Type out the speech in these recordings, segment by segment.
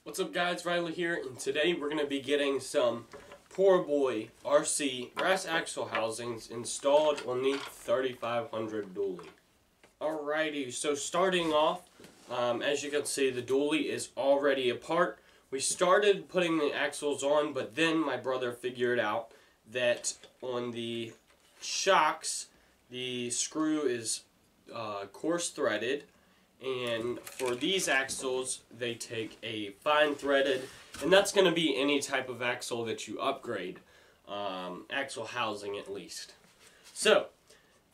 What's up guys, Riley here, and today we're going to be getting some Poor Boy RC brass axle housings installed on the 3500 dually. Alrighty, so starting off, as you can see, the dually is already apart. We started putting the axles on, but then my brother figured out that on the shocks, the screw is coarse threaded. And for these axles, they take a fine threaded, and that's going to be any type of axle that you upgrade, axle housing at least. So,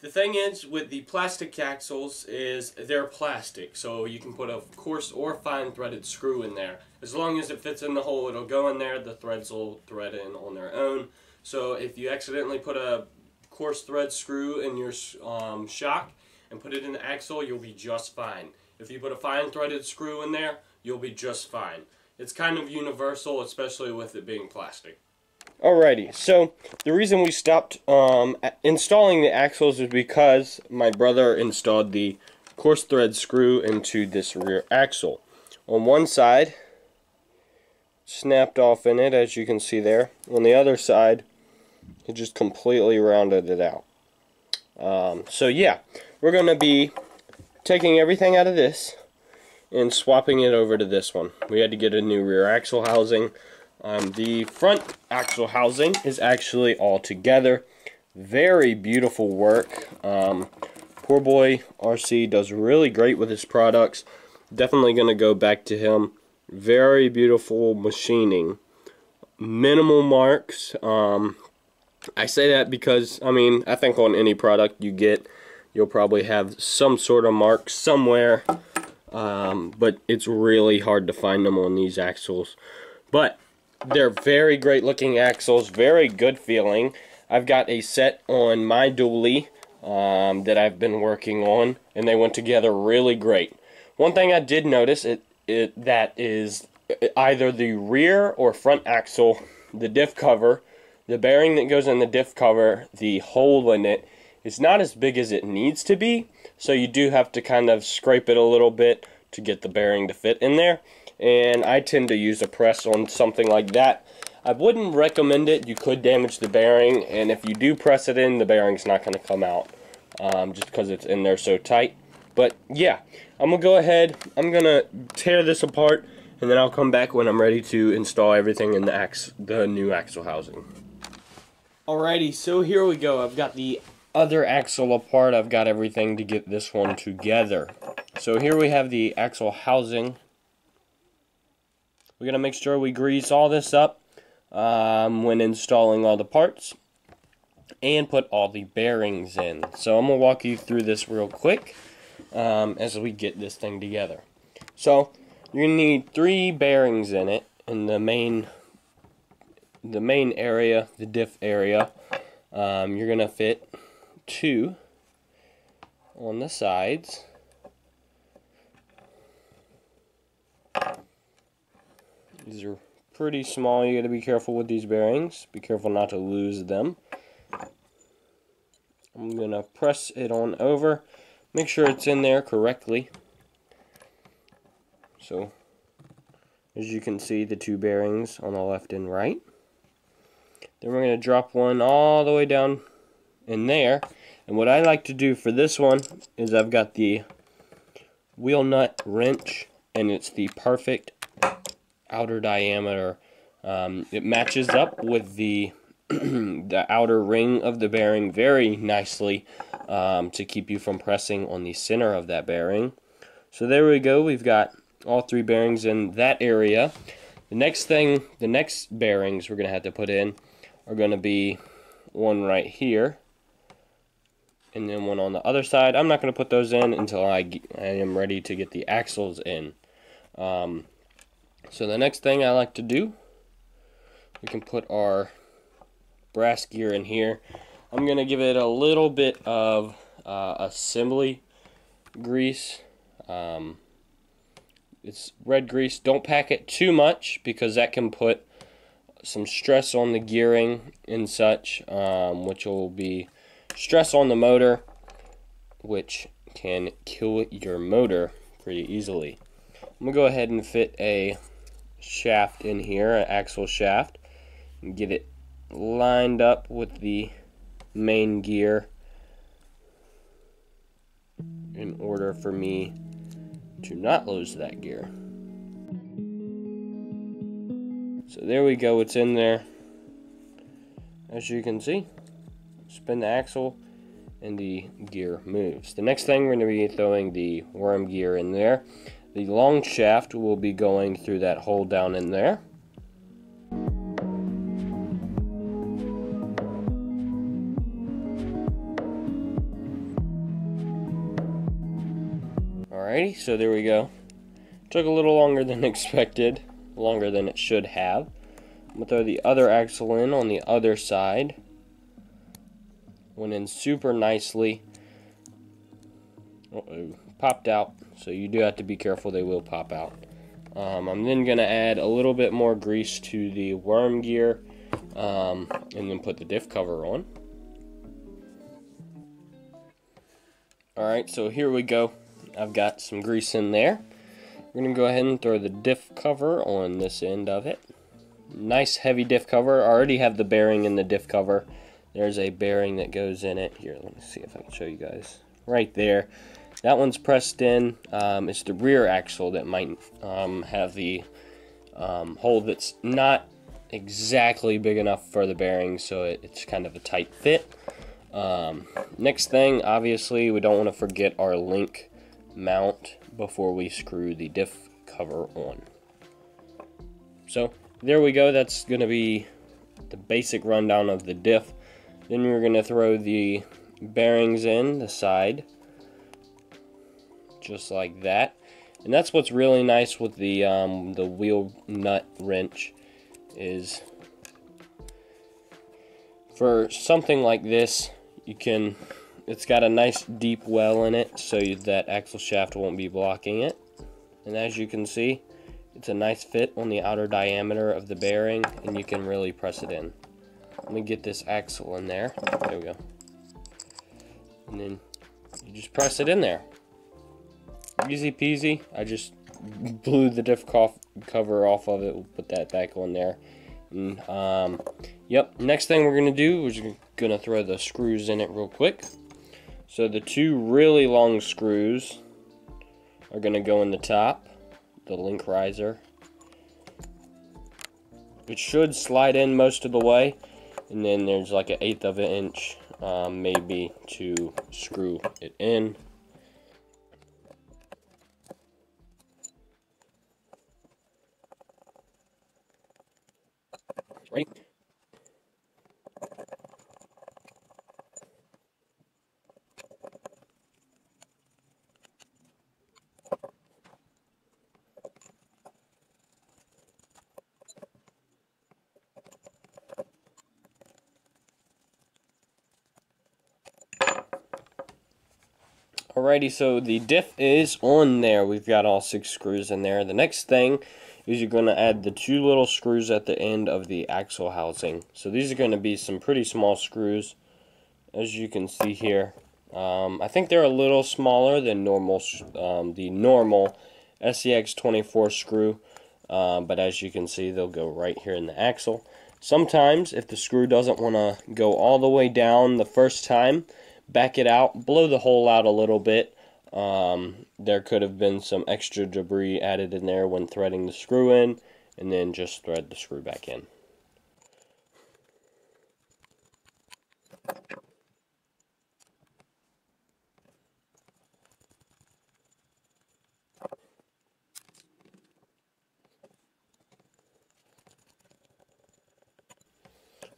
the thing is with the plastic axles is they're plastic, so you can put a coarse or fine threaded screw in there. As long as it fits in the hole, it'll go in there, the threads will thread in on their own. So if you accidentally put a coarse thread screw in your shock, and put it in the axle, you'll be just fine. If you put a fine threaded screw in there, you'll be just fine. It's kind of universal, especially with it being plastic. Alrighty, so the reason we stopped installing the axles is because my brother installed the coarse thread screw into this rear axle. On one side, snapped off in it, as you can see there. On the other side, it just completely rounded it out. So yeah, we're going to be taking everything out of this and swapping it over to this one. We had to get a new rear axle housing. The front axle housing is actually all together. Very beautiful work. Poor Boy RC does really great with his products. Definitely going to go back to him. Very beautiful machining. Minimal marks. I say that because, I think on any product you get, you'll probably have some sort of mark somewhere, but it's really hard to find them on these axles. But they're very great looking axles, very good feeling. I've got a set on my dually that I've been working on, and they went together really great. One thing I did notice, that is either the rear or front axle, the diff cover, the bearing that goes in the diff cover, the hole in it, is not as big as it needs to be, so you do have to kind of scrape it a little bit to get the bearing to fit in there. And I tend to use a press on something like that. I wouldn't recommend it. You could damage the bearing, and if you do press it in, the bearing's not going to come out just because it's in there so tight. But yeah, I'm going to go ahead, I'm going to tear this apart, and then I'll come back when I'm ready to install everything in the new axle housing. Alrighty, so here we go. I've got the other axle apart. I've got everything to get this one together. So here we have the axle housing. We're going to make sure we grease all this up when installing all the parts and put all the bearings in. So I'm going to walk you through this real quick as we get this thing together. So you're going to need 3 bearings in it in the main area, the diff area. You're going to fit 2 on the sides. These are pretty small. You got to be careful with these bearings. Be careful not to lose them. I'm going to press it on over. Make sure it's in there correctly. So, as you can see, the 2 bearings on the left and right. Then we're going to drop one all the way down in there. And what I like to do for this one is I've got the wheel nut wrench, and it's the perfect outer diameter. It matches up with the the outer ring of the bearing very nicely to keep you from pressing on the center of that bearing. So there we go. We've got all 3 bearings in that area. The next bearings we're going to have to put in are going to be one right here, and then one on the other side. I'm not going to put those in until I am ready to get the axles in. So the next thing I like to do, we can put our brass gear in here. I'm going to give it a little bit of assembly grease. It's red grease. Don't pack it too much because that can put some stress on the gearing and such, which will be stress on the motor, which can kill your motor pretty easily. I'm going to go ahead and fit a shaft in here, an axle shaft, and get it lined up with the main gear in order for me to not lose that gear. So there we go, it's in there. As you can see, spin the axle and the gear moves. The next thing, we're going to be throwing the worm gear in there. The long shaft will be going through that hole down in there. Alrighty, so there we go. Took a little longer than expected, longer than it should have. I'm going to throw the other axle in on the other side. Went in super nicely. Uh-oh, popped out, so you do have to be careful, they will pop out. I'm then going to add a little bit more grease to the worm gear, and then put the diff cover on. Alright, so here we go. I've got some grease in there. We're going to go ahead and throw the diff cover on this end of it. Nice heavy diff cover. I already have the bearing in the diff cover. There's a bearing that goes in it. Here, let me see if I can show you guys. Right there. That one's pressed in. It's the rear axle that might have the hole that's not exactly big enough for the bearing, so it's kind of a tight fit. Next thing, obviously, we don't want to forget our link mount before we screw the diff cover on. So there we go. That's going to be the basic rundown of the diff. Then we're going to throw the bearings in the side, just like that. And that's what's really nice with the wheel nut wrench, is for something like this, it's got a nice deep well in it, so that axle shaft won't be blocking it. And as you can see, it's a nice fit on the outer diameter of the bearing, and you can really press it in. Let me get this axle in there. There we go. And then you just press it in there. Easy peasy. I just blew the diff cover off of it. We'll put that back on there. And, yep, next thing we're going to do is we're going to throw the screws in it real quick. So the two really long screws are going to go in the top, the link riser. It should slide in most of the way, and then there's like 1/8 of an inch maybe to screw it in. Ready? Alrighty, so the diff is on there. We've got all 6 screws in there. The next thing is you're going to add the 2 little screws at the end of the axle housing. So these are going to be some pretty small screws, as you can see here. I think they're a little smaller than the normal SEX 24 screw, but as you can see, they'll go right here in the axle. Sometimes, if the screw doesn't want to go all the way down the first time, back it out, blow the hole out a little bit. There could have been some extra debris added in there when threading the screw in, and then just thread the screw back in.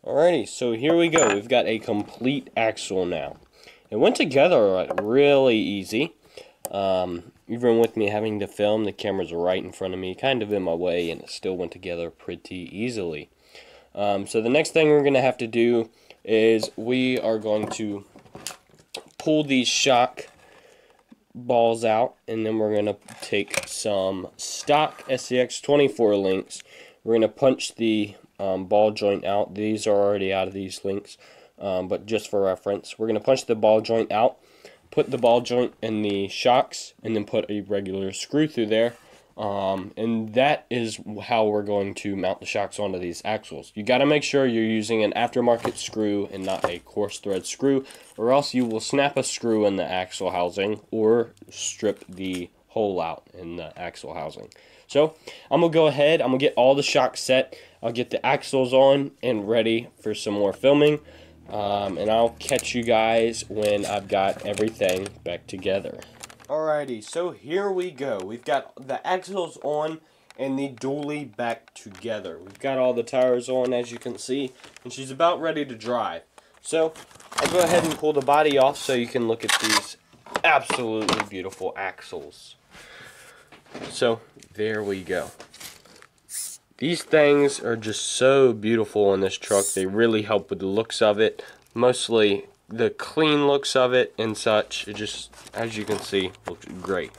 Alrighty, so here we go. We've got a complete axle now. It went together like really easy. Even with me having to film, the camera's right in front of me, kind of in my way, and it still went together pretty easily. So the next thing we're going to have to do is we are going to pull these shock balls out, and then we're going to take some stock SEX 24 links. We're going to punch the ball joint out. These are already out of these links, but just for reference, we're going to punch the ball joint out, put the ball joint in the shocks, and then put a regular screw through there. And that is how we're going to mount the shocks onto these axles. You got to make sure you're using an aftermarket screw and not a coarse thread screw, or else you will snap a screw in the axle housing or strip the hole out in the axle housing. So I'm going to go ahead, I'm going to get all the shocks set, I'll get the axles on and ready for some more filming, and I'll catch you guys when I've got everything back together. Alrighty, so here we go. We've got the axles on and the dually back together. We've got all the tires on, as you can see, and she's about ready to drive. So I'll go ahead and pull the body off so you can look at these absolutely beautiful axles. So there we go. These things are just so beautiful in this truck. They really help with the looks of it. Mostly the clean looks of it and such. It just, as you can see, looks great.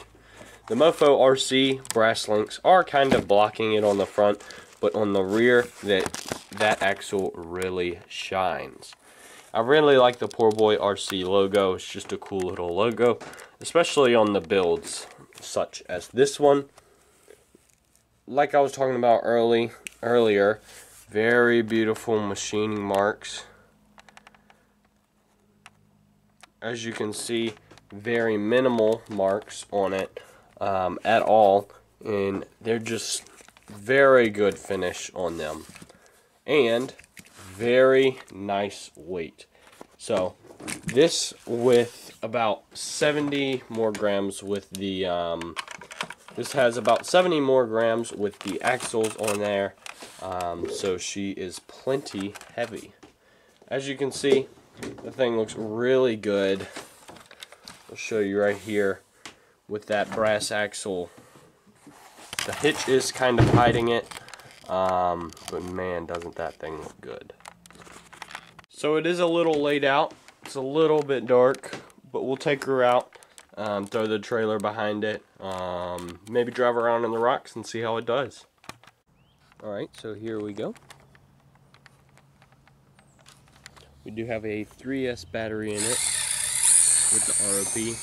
The Mofo RC brass links are kind of blocking it on the front, but on the rear, that axle really shines. I really like the Poor Boy RC logo. It's just a cool little logo, especially on the builds such as this one. Like I was talking about earlier, very beautiful machining marks. As you can see, very minimal marks on it at all, and they're just very good finish on them, and very nice weight. So this with about 70 more grams with the this has about 70 more grams with the axles on there, so she is plenty heavy. As you can see, the thing looks really good. I'll show you right here with that brass axle. The hitch is kind of hiding it, but man, doesn't that thing look good. So it is a little laid out. It's a little bit dark, but we'll take her out, throw the trailer behind it, maybe drive around in the rocks and see how it does. Alright, so here we go. We do have a 3S battery in it with the ROP.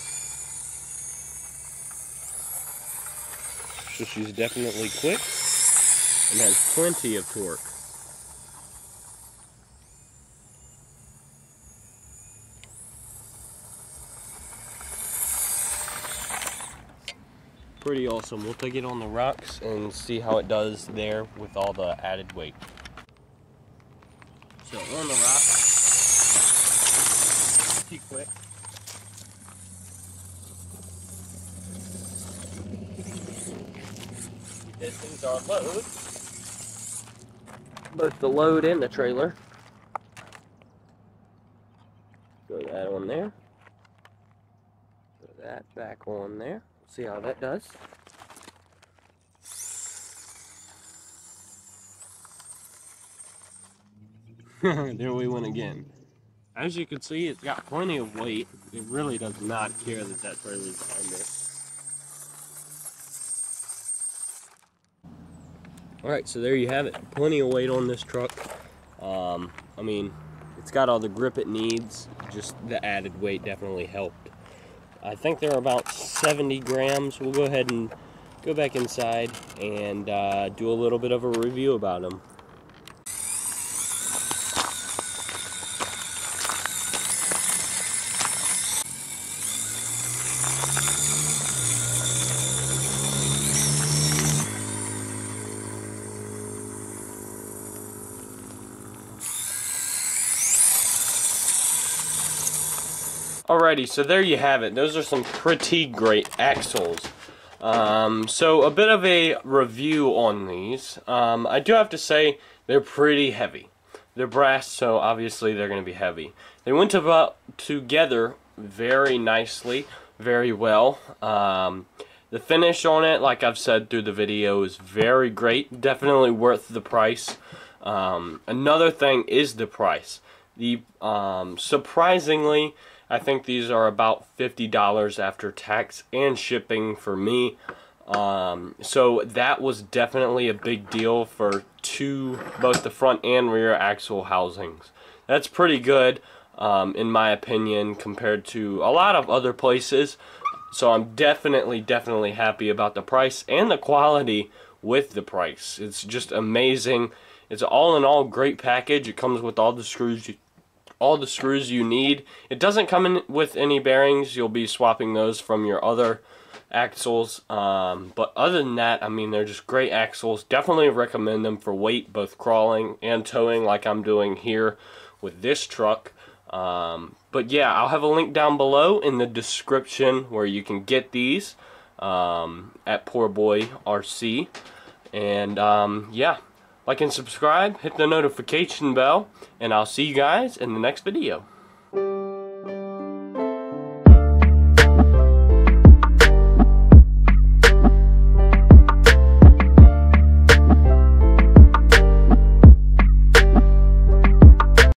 So she's definitely quick and has plenty of torque. Pretty awesome. We'll take it on the rocks and see how it does there with all the added weight. So on the rocks, pretty quick. This is our load. Both the load and the trailer. Throw that on there. Throw that back on there. See how that does. There we went again. As you can see, it's got plenty of weight. It really does not care that that trailer is behind it. Alright, so there you have it. Plenty of weight on this truck. I mean, it's got all the grip it needs. Just the added weight definitely helped. I think they're about 70 grams. We'll go ahead and go back inside and do a little bit of a review about them. Alrighty, so there you have it. Those are some pretty great axles. So a bit of a review on these. I do have to say they're pretty heavy. They're brass, so obviously they're going to be heavy. They went together very nicely, very well. The finish on it, like I've said through the video, is very great. Definitely worth the price. Another thing is the price. Surprisingly, I think these are about $50 after tax and shipping for me. So that was definitely a big deal for both the front and rear axle housings. That's pretty good, in my opinion, compared to a lot of other places. So I'm definitely happy about the price and the quality with the price. It's just amazing. It's all in all great package. It comes with all the screws you need. It doesn't come in with any bearings. You'll be swapping those from your other axles. But other than that, I mean, they're just great axles. Definitely recommend them for weight, both crawling and towing, like I'm doing here with this truck. But yeah, I'll have a link down below in the description where you can get these at Poor Boy RC. And yeah, like and subscribe, hit the notification bell, and I'll see you guys in the next video.